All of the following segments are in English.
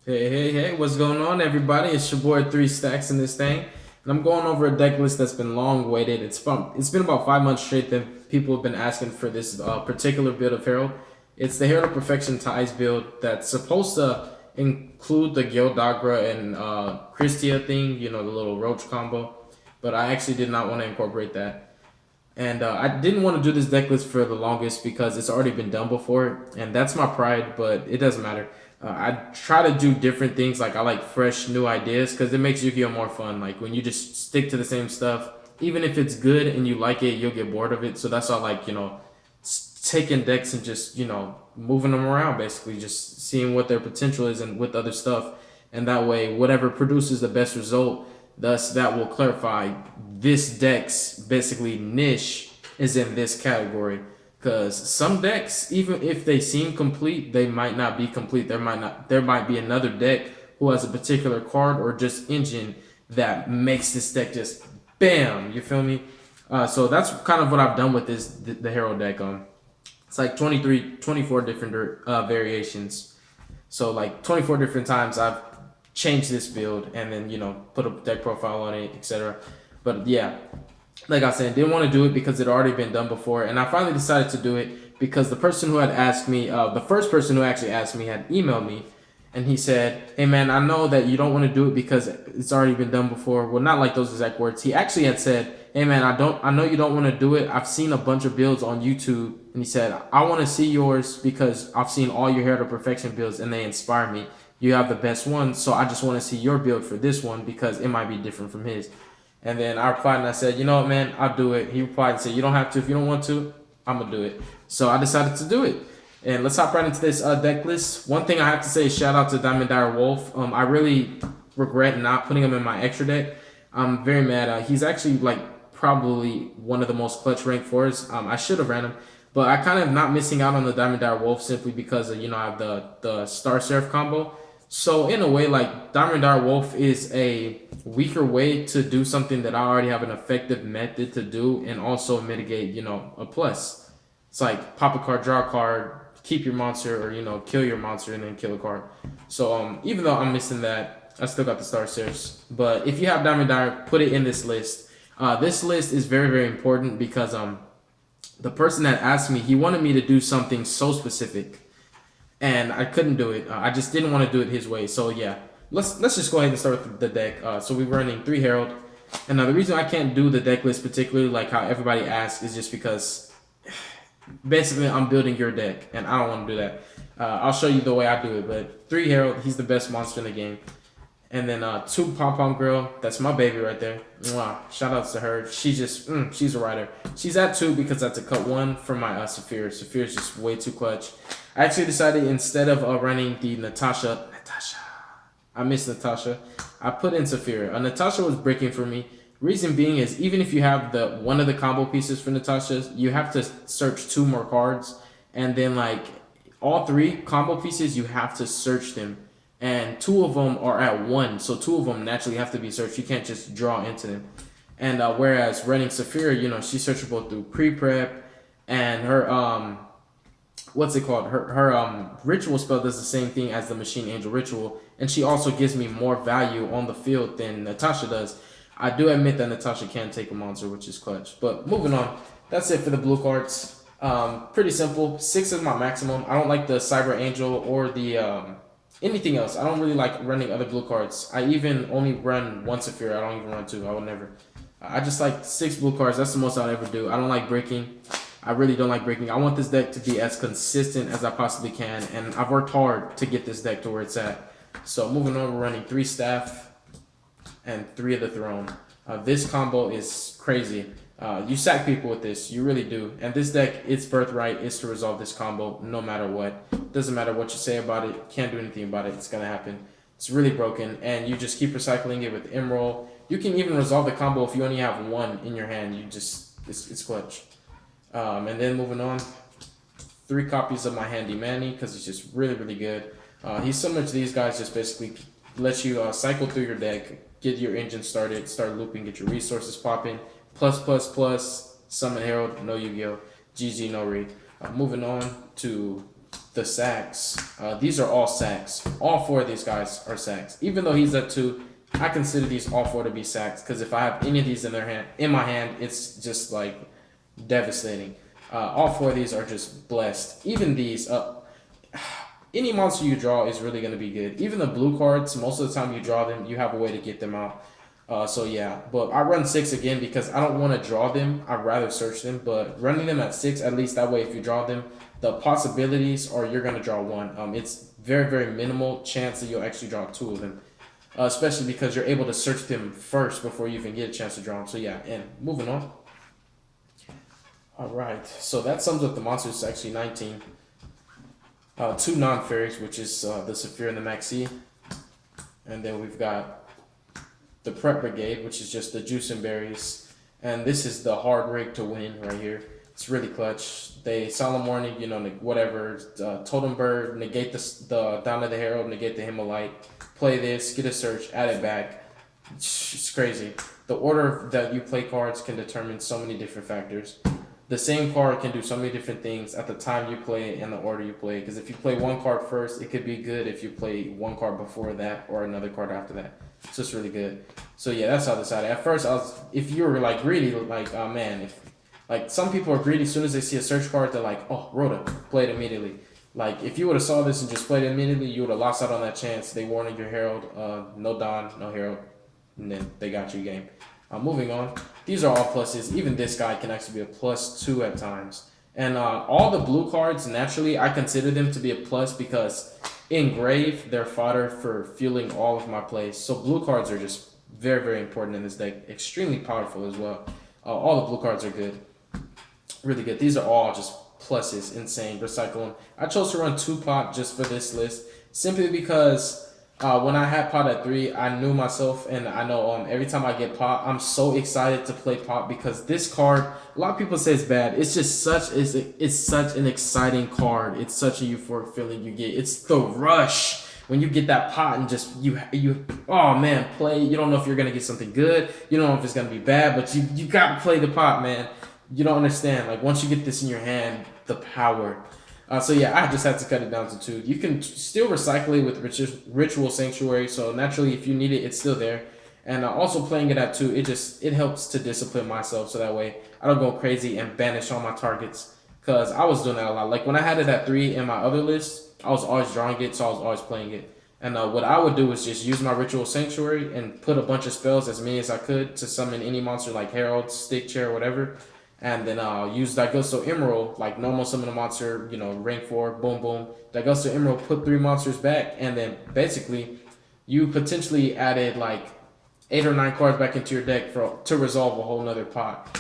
Hey, what's going on, everybody? It's your boy 3STACK in this thing, and I'm going over a deck list that's been long waited. It's been about 5 months straight that people have been asking for this particular build of Herald. It's the Herald of Perfection Ties build that's supposed to include the Gildagra and Christia thing, you know, the little roach combo, but I actually did not want to incorporate that. And I didn't want to do this deck list for the longest because it's already been done before, and that's my pride. But it doesn't matter. I try to do different things. Like I like fresh, new ideas because it makes Yu-Gi-Oh more fun. Like when you just stick to the same stuff, even if it's good and you like it, you'll get bored of it. So that's all. Like taking decks and just moving them around, basically just seeing what their potential is and with other stuff, and that way, whatever produces the best result. Thus, that will clarify this deck's basically niche is in this category. Because some decks, even if they seem complete, they might not be complete. There might be another deck who has a particular card or just engine that makes this deck just bam. You feel me? So that's kind of what I've done with the Herald deck. It's like 23, 24 different variations. So like 24 different times I've changed this build and then put a deck profile on it, etc. But yeah, like I said, didn't want to do it because it had already been done before, and I finally decided to do it because the person who had asked me, the first person who actually asked me, had emailed me, and he said, "Hey man, I know that you don't want to do it because it's already been done before." Well, not like those exact words. He actually had said, "Hey man, I know you don't want to do it. I've seen a bunch of builds on YouTube," and he said, "I want to see yours because I've seen all your Hair to Perfection builds and they inspire me. You have the best one, so I just want to see your build for this one because it might be different from his." And then I replied and I said, "You know what, man, I'll do it." He replied and said, "You don't have to if you don't want to. I'm gonna do it." So I decided to do it. And let's hop right into this deck list. One thing I have to say is shout out to Diamond Dire Wolf. I really regret not putting him in my extra deck. I'm very mad. He's actually like probably one of the most clutch rank fours. I should have ran him, but I kind of not missing out on the Diamond Dire Wolf simply because I have the Star Seraph combo. So in a way, like Diamond Dire Wolf is a weaker way to do something that I already have an effective method to do and also mitigate, a plus. It's like pop a card, draw a card, keep your monster, or kill your monster and then kill a card. So even though I'm missing that, I still got the Star Series. But if you have Diamond Dire, put it in this list. This list is very, very important because the person that asked me, he wanted me to do something so specific, and I couldn't do it. I just didn't want to do it his way. So yeah, let's just go ahead and start with the deck. So we're running 3 Herald, and now the reason I can't do the deck list particularly like how everybody asks is just because basically I'm building your deck, and I don't want to do that. I'll show you the way I do it. But 3 Herald, he's the best monster in the game. And then 2 Pom Pom Girl, that's my baby right there. Mwah. Shout outs to her. She's a rider. She's at 2 because that's a cut 1 from my Saphir. Saphir's just way too clutch. I actually decided instead of running the Natasha, I miss Natasha. I put in Saphir. Natasha was breaking for me. Reason being is even if you have the one of the combo pieces for Natasha, you have to search 2 more cards, and then like all 3 combo pieces, you have to search them, and 2 of them are at 1, so 2 of them naturally have to be searched. You can't just draw into them. And whereas running Saphir, she's searchable through pre-prep, and her what's it called? Her ritual spell does the same thing as the Machine Angel ritual, and she also gives me more value on the field than Natasha does. I do admit that Natasha can take a monster, which is clutch. But moving on, that's it for the blue cards. Pretty simple. 6 is my maximum. I don't like the Cyber Angel or the anything else. I don't really like running other blue cards. I even only run 1 Saphir. I don't even run 2. I would never. I just like 6 blue cards. That's the most I'll ever do. I don't like breaking. I really don't like breaking. I want this deck to be as consistent as I possibly can, and I've worked hard to get this deck to where it's at. So moving on, we're running 3 Staff and 3 of the Throne. This combo is crazy. You sack people with this, you really do. And this deck, its birthright is to resolve this combo no matter what. Doesn't matter what you say about it, can't do anything about it, it's gonna happen. It's really broken, and you just keep recycling it with Emerald. You can even resolve the combo if you only have 1 in your hand. It's clutch. And then moving on, 3 copies of my Handy Manny because it's just really, really good. He's similar to these guys, just basically lets you cycle through your deck, get your engine started, start looping, get your resources popping. Plus, Summon Herald, no Yu-Gi-Oh! GG, no Re. Moving on to the sacks. These are all sacks. All 4 of these guys are sacks. Even though he's at 2, I consider these all 4 to be sacks because if I have any of these in my hand, it's just like devastating. All 4 of these are just blessed. Even these, any monster you draw is really going to be good. Even the blue cards, most of the time you draw them, you have a way to get them out. So yeah, but I run 6 again because I don't want to draw them. I'd rather search them, but running them at 6, at least that way if you draw them, the possibilities are you're going to draw 1. It's very, very minimal chance that you'll actually draw 2 of them, especially because you're able to search them first before you even get a chance to draw them. So yeah, and moving on. All right, so that sums up the monsters. It's actually 19. 2 non-fairies, which is the Saphir and the Maxi. And then we've got the Prep Brigade, which is just the juice and berries. And this is the hard rig to win right here. It's really clutch. They Solemn Warning, you know, whatever. Totem Bird, negate the Down of the Herald, negate the Himmelite. Play this, get a search, add it back. It's crazy. The order that you play cards can determine so many different factors. The same card can do so many different things at the time you play it and the order you play. Because if you play one card first, it could be good if you play one card before that or another card after that. So it's really good. So yeah, that's how I decided. At first, if you were like greedy, like, oh man, if like some people are greedy, as soon as they see a search card, they're like, oh, Rhoda, play it immediately. Like if you would have saw this and just played it immediately, you would have lost out on that chance. They warning your Herald, no Don, no Herald, and then they got you game. Moving on, these are all pluses. Even this guy can actually be a +2 at times. And all the blue cards, naturally, I consider them to be a plus because in Grave, they're fodder for fueling all of my plays. So blue cards are just very, very important in this deck. Extremely powerful as well. All the blue cards are good. Really good. These are all just pluses. Insane. Recycle them. I chose to run 2 pot just for this list. Simply because when I had pot at 3, I knew myself, and I know every time I get pot, I'm so excited to play pot because this card, a lot of people say it's bad. It's just it's such an exciting card. It's such a euphoric feeling you get. It's the rush when you get that pot and just you oh man, play. You don't know if you're gonna get something good. You don't know if it's gonna be bad, but you gotta play the pot, man. You don't understand. Like once you get this in your hand, the power. So yeah, I just had to cut it down to 2. You can still recycle it with Ritual Sanctuary, so naturally if you need it, it's still there. And also playing it at 2, it helps to discipline myself so that way I don't go crazy and banish all my targets. Because I was doing that a lot. Like when I had it at 3 in my other list, I was always drawing it, so I was always playing it. And what I would do is just use my Ritual Sanctuary and put a bunch of spells, as many as I could, to summon any monster like Herald, Stick Chair, whatever. And then I'll use Daigusto Emerald, like normal summon a monster, you know, rank 4, boom, boom. Daigusto Emerald, put 3 monsters back, and then basically you potentially added like 8 or 9 cards back into your deck to resolve a whole nother pot.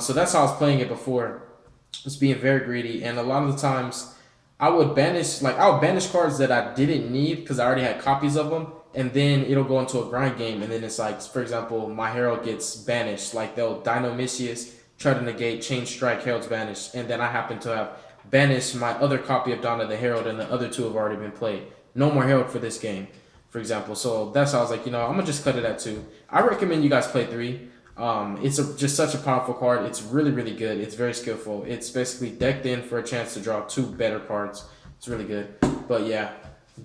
So that's how I was playing it before. Just being very greedy, and a lot of the times I would banish cards that I didn't need because I already had copies of them, and then it'll go into a grind game, and then it's like, for example, my Herald gets banished, like they'll Dinomisius, try to negate, Chain Strike, Herald's banished, and then I happen to have banished my other copy of Dawn of the Herald, and the other 2 have already been played. No more Herald for this game, for example. So that's how I was like, you know, I'm going to just cut it at 2. I recommend you guys play 3. It's just such a powerful card. It's really, really good. It's very skillful. It's basically decked in for a chance to draw 2 better cards. It's really good. But yeah,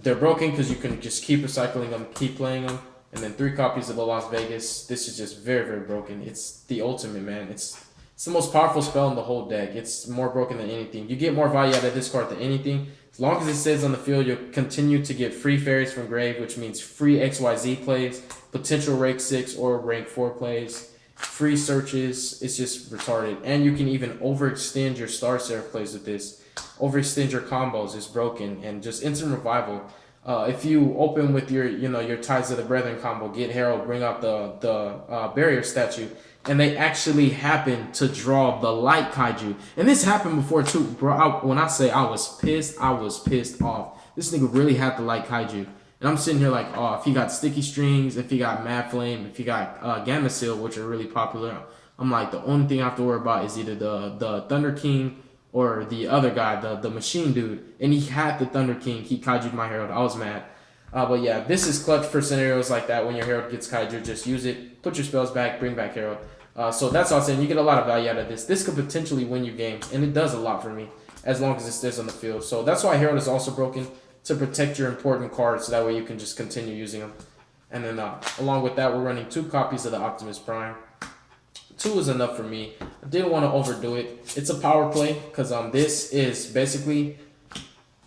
they're broken because you can just keep recycling them, keep playing them. And then 3 copies of the Las Vegas. This is just very, very broken. It's the ultimate, man. It's the most powerful spell in the whole deck. It's more broken than anything. You get more value out of this card than anything. As long as it stays on the field, you'll continue to get free fairies from Grave, which means free XYZ plays, potential rank 6 or rank 4 plays, free searches. It's just retarded. And you can even overextend your Star Seraph plays with this. Overextend your combos is broken, and just instant revival. If you open with your Ties of the Brethren combo, get Herald, bring out the barrier statue, and they actually happen to draw the light kaiju. And this happened before too, bro. When I say I was pissed off. This nigga really had the light kaiju. And I'm sitting here like, oh, if he got Sticky Strings, if he got Mad Flame, if he got Gamma Seal, which are really popular, I'm like, the only thing I have to worry about is either the Thunder King or the other guy, the machine dude. And he had the Thunder King. He kaiju'd my Herald. I was mad. But yeah, this is clutch for scenarios like that. When your Herald gets kaiju, just use it. Put your spells back. Bring back Herald. So that's all I'm saying. You get a lot of value out of this. This could potentially win you games, and it does a lot for me. as long as it stays on the field. So that's why Herald is also broken, to protect your important cards, so that way you can just continue using them. And then along with that, we're running 2 copies of the Optimus Prime. 2 is enough for me. I didn't want to overdo it. It's a power play because this is basically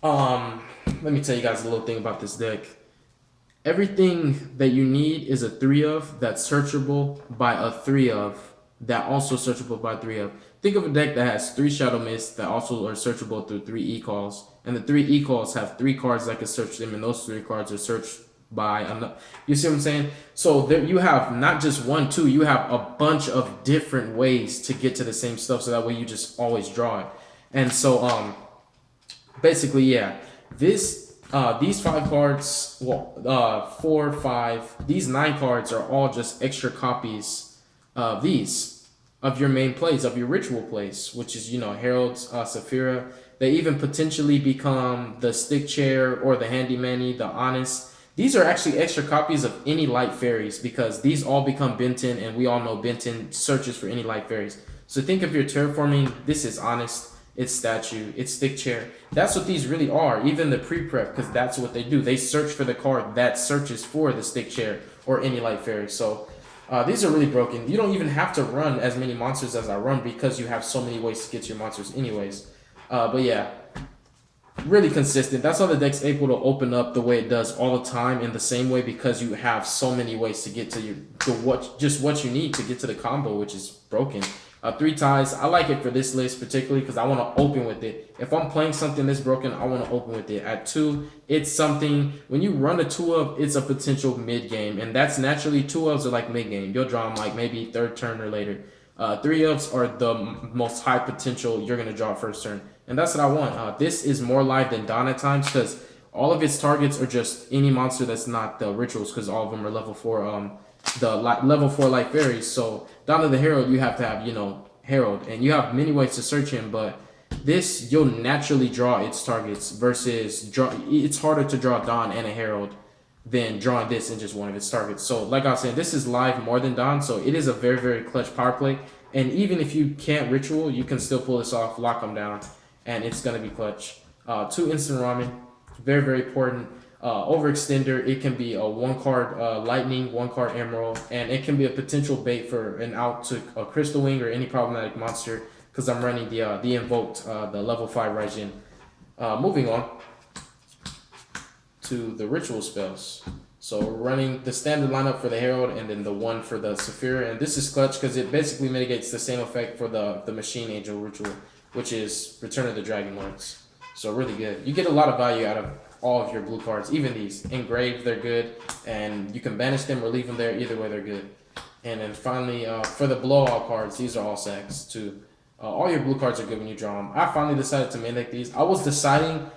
let me tell you guys a little thing about this deck. Everything that you need is a 3 of that's searchable by a 3 of that also searchable by 3 of. Think of a deck that has 3 Shadow Mists that also are searchable through 3 E-Calls. And the 3 E-Calls have 3 cards that can search them, and those 3 cards are searched by another. You see what I'm saying? So there you have not just 1, 2, you have a bunch of different ways to get to the same stuff, so that way you just always draw it. And so basically, yeah, these 5 cards, well, 4, 5, these 9 cards are all just extra copies of these, of your main plays, of your ritual plays, which is, you know, Herald, Saphira. They even potentially become the Stick Chair or the Handy Manny, the Honest. These are actually extra copies of any light fairies, because these all become Benton, and we all know Benton searches for any light fairies. So think of your terraforming, this is Honest, it's Statue, it's Stick Chair. That's what these really are, even the pre-prep, because that's what they do. They search for the card that searches for the Stick Chair or any light fairy. So these are really broken. You don't even have to run as many monsters as I run, because you have so many ways to get to your monsters anyways. But yeah, really consistent. That's how the deck's able to open up the way it does all the time, in the same way, because you have so many ways to get to what you need to get to the combo, which is broken. 3 ties. I like it for this list particularly because I want to open with it. If I'm playing something that's broken, I want to open with it. At 2, it's something, when you run a 2 of, it's a potential mid game, and that's naturally 2 ofs are like mid game. You'll draw them like maybe 3rd turn or later. 3 ofs are the most high potential. You're gonna draw first turn, and that's what I want. This is more live than Dawn at times, because all of its targets are just any monster that's not the rituals, because all of them are level 4. Level 4 light fairies. So down to the Herald, you have to have, you know, Herald, and you have many ways to search him, but this, you'll naturally draw its targets, versus it's harder to draw Dawn and a Herald than drawing this in just one of its targets. So like I was saying, this is live more than Dawn, so it is a very, very clutch power play. And even if you can't ritual, you can still pull this off, lock them down, and it's gonna be clutch. 2 instant ramen, very, very important. Overextender, it can be a 1 card lightning, 1 card emerald, and it can be a potential bait for an out to a crystal wing or any problematic monster, because I'm running the invoked, the level 5 Raijin. Moving on to the ritual spells. So we're running the standard lineup for the Herald, and then the 1 for the Saphira, and this is clutch because it basically mitigates the same effect for the Machine Angel ritual, which is Return of the Dragon Lords. So really good. You get a lot of value out of all of your blue cards, even these. Engraved, they're good, and you can banish them or leave them there. Either way, they're good. And then finally, for the blowout cards, these are all sacks too. All your blue cards are good when you draw them. I finally decided to main deck these. I was deciding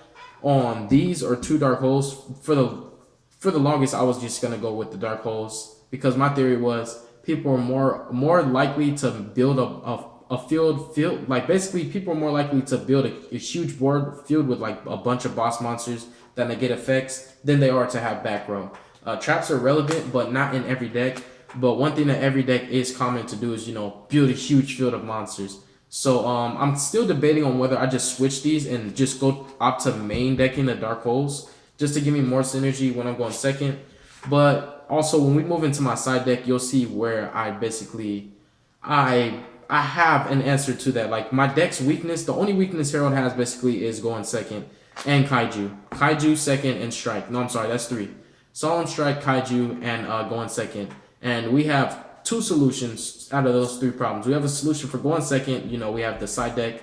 on these or 2 Dark Holes. For the longest, I was just gonna go with the Dark Holes, because my theory was people are more likely to build a field, like basically people are more likely to build a huge board filled with like a bunch of boss monsters that negate effects than they are to have back row. Traps are relevant, but not in every deck. But one thing that every deck is common to do is, you know, build a huge field of monsters. So I'm still debating on whether I just switch these and just go up to main decking the Dark Holes, just to give me more synergy when I'm going second. But also when we move into my side deck, you'll see where I basically, I have an answer to that. Like my deck's weakness, the only weakness Herald has basically is going second, and Kaiju. Kaiju second and Strike. No, I'm sorry, that's 3. Solemn Strike, Kaiju, and going second. And we have 2 solutions out of those 3 problems. We have a solution for going second, you know, we have the side deck.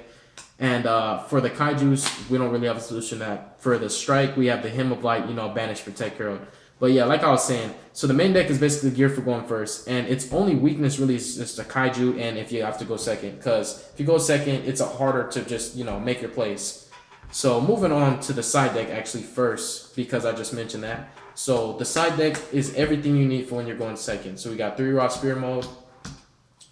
And for the Kaijus, we don't really have a solution. That for the Strike, we have the Hymn of Light, you know, Banish, Protect, Herald. But yeah, like I was saying, so the main deck is basically geared for going first, and its only weakness really is just the Kaiju, and if you have to go second, because if you go second, it's harder to just, you know, make your plays. So moving on to the side deck actually first, because I just mentioned that. So the side deck is everything you need for when you're going second. So we got 3 Raw Spear Mode,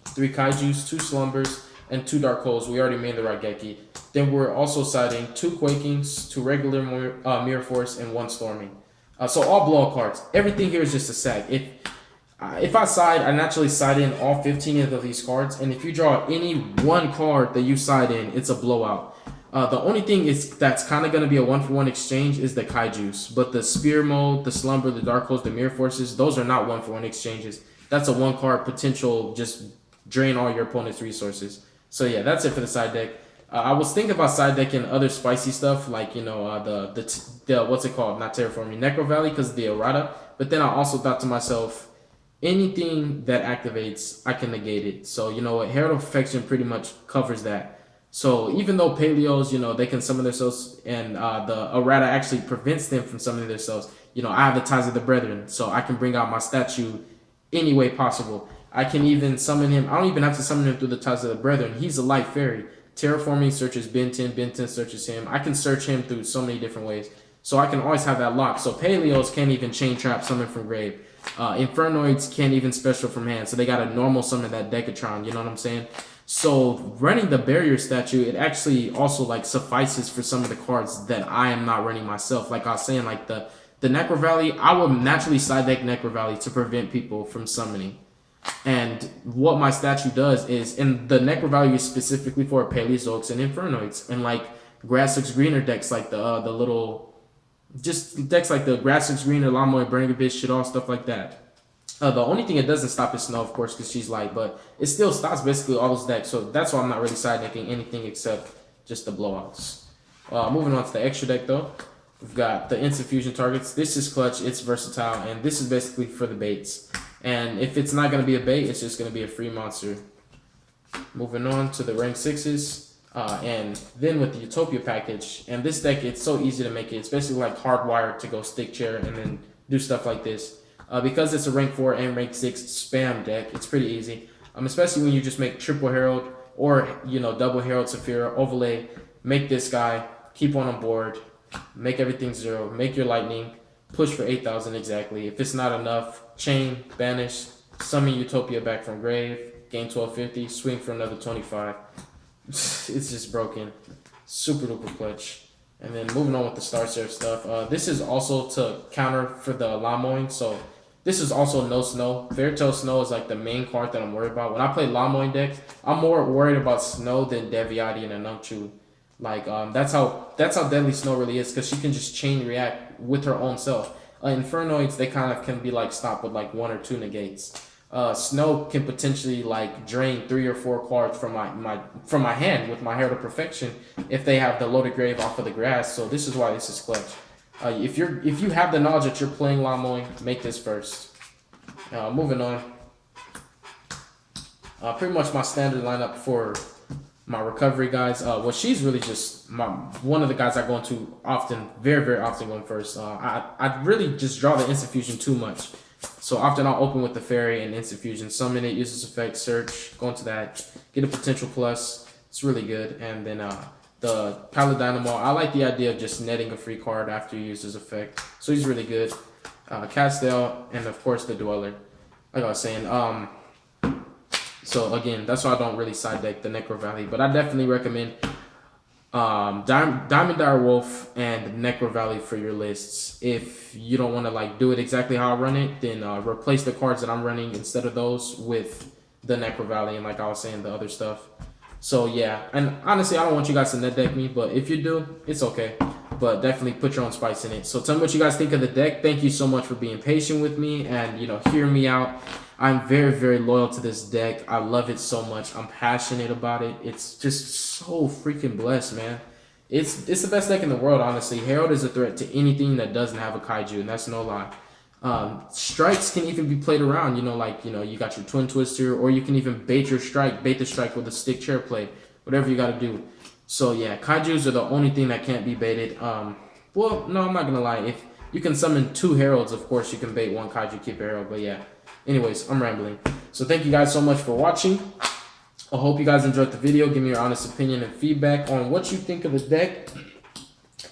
3 Kaijus, 2 Slumbers, and 2 Dark Holes. We already made the Raigeki. Then we're also siding 2 Quakings, 2 regular Mirror Force, and 1 Storming. So all blowout cards. Everything here is just a sack. If I side, I naturally side in all 15 of these cards, and if you draw any 1 card that you side in, it's a blowout. The only thing is that's kind of going to be a 1-for-1 exchange is the Kaijus. But the Spear Mode, the Slumber, the Dark Host, the Mirror Forces, those are not 1-for-1 exchanges. That's a 1-card potential, just drain all your opponent's resources. So yeah, that's it for the side deck. I was thinking about side decking other spicy stuff like, the what's it called? Not Terraforming, Necro Valley, because of the errata. But then I also thought to myself, anything that activates, I can negate it. So you know what, Herald of Perfection pretty much covers that. So even though Paleos, they can summon themselves, and the errata actually prevents them from summoning themselves, I have the Ties of the Brethren, so I can bring out my statue any way possible. I can even summon him. I don't even have to summon him through the Ties of the Brethren. He's a light fairy. Terraforming searches Ben 10, Ben 10 searches him. I can search him through so many different ways. So I can always have that lock. So Paleos can't even chain trap summon from grave. Infernoids can't even special from hand. So they got to normal summon that Decatron. You know what I'm saying? So running the barrier statue, it actually also like suffices for some of the cards that I am not running myself. Like I was saying, like the Necro Valley, I will naturally side deck Necro Valley to prevent people from summoning. And what my statue does is, and the Necro Valley is specifically for Paleozoics and Infernoids, and like Grass Looks Greener decks, like the little, just decks like the Grass Looks Greener, Lamoy, Burning Abyss, shit, all stuff like that. The only thing it doesn't stop is Snow, of course, because she's light, but it still stops basically all those decks. So that's why I'm not really side decking anything except just the blowouts. Moving on to the extra deck though, we've got the Instant Fusion targets. This is clutch, it's versatile, and this is basically for the baits. And if it's not going to be a bait, it's just going to be a free monster. Moving on to the rank 6s. And then with the Utopia package. And this deck, it's so easy to make it. It's basically like hardwired to go stick chair and then do stuff like this. Because it's a rank 4 and rank 6 spam deck, it's pretty easy. Especially when you just make triple Herald or, double Herald Saphira, overlay, make this guy, keep one on board, make everything 0, make your lightning, push for 8,000 exactly. If it's not enough, chain, banish, summon Utopia back from grave, gain 1250, swing for another 25. It's just broken. Super duper clutch. And then moving on with the Star Seraph stuff. This is also to counter for the Lamoying. So this is also no Snow. Fairytale Snow is like the main card that I'm worried about. When I play Lamoying decks, I'm more worried about Snow than Deviati and Anumchu. Like that's how deadly Snow really is, because she can just chain react with her own self. Infernoids, they kind of can be like stopped with like 1 or 2 negates. Snow can potentially like drain 3 or 4 cards from my hand with my Herald of Perfection if they have the Loaded Grave off of the grass. So this is why this is clutch. If you have the knowledge that you're playing Lamoy, make this first. Moving on. Pretty much my standard lineup for my recovery guys. Well, she's really just one of the guys I go into often, very, very often going first. I really just draw the Instant Fusion too much. So often I'll open with the Fairy and Instant Fusion, summon it, use this effect, search, go into that, get a potential plus. It's really good. And then the Paladinamo, I like the idea of just netting a free card after you use his effect. So he's really good. Castell, and of course the Dweller. Like I was saying, so again, that's why I don't really side deck the Necro Valley, but I definitely recommend Diamond Dire Wolf and Necro Valley for your lists. If you don't want to like do it exactly how I run it, then replace the cards that I'm running instead of those with the Necro Valley and, like I was saying, the other stuff. So yeah, and honestly, I don't want you guys to net deck me, but if you do, it's okay. But definitely put your own spice in it. So tell me what you guys think of the deck. Thank you so much for being patient with me and hearing me out. I'm very, very loyal to this deck. I love it so much. I'm passionate about it. It's just so freaking blessed, man. It's the best deck in the world, honestly. Herald is a threat to anything that doesn't have a kaiju, and that's no lie. Strikes can even be played around, you got your Twin Twister, or you can even bait the strike with a stick chair play, whatever you got to do. So yeah, kaijus are the only thing that can't be baited. Well, no, I'm not gonna lie. If you can summon 2 heralds, of course you can bait 1 kaiju, keep a herald. But yeah, anyways, I'm rambling. So thank you guys so much for watching. I hope you guys enjoyed the video. Give me your honest opinion and feedback on what you think of the deck.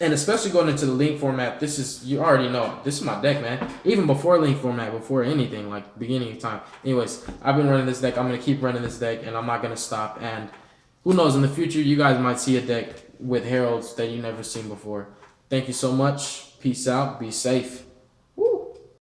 And especially going into the link format, you already know, this is my deck, man. Even before link format, before anything, like beginning of time. Anyways, I've been running this deck. I'm going to keep running this deck, and I'm not going to stop. And who knows, in the future, you guys might see a deck with heralds that you've never seen before. Thank you so much. Peace out. Be safe.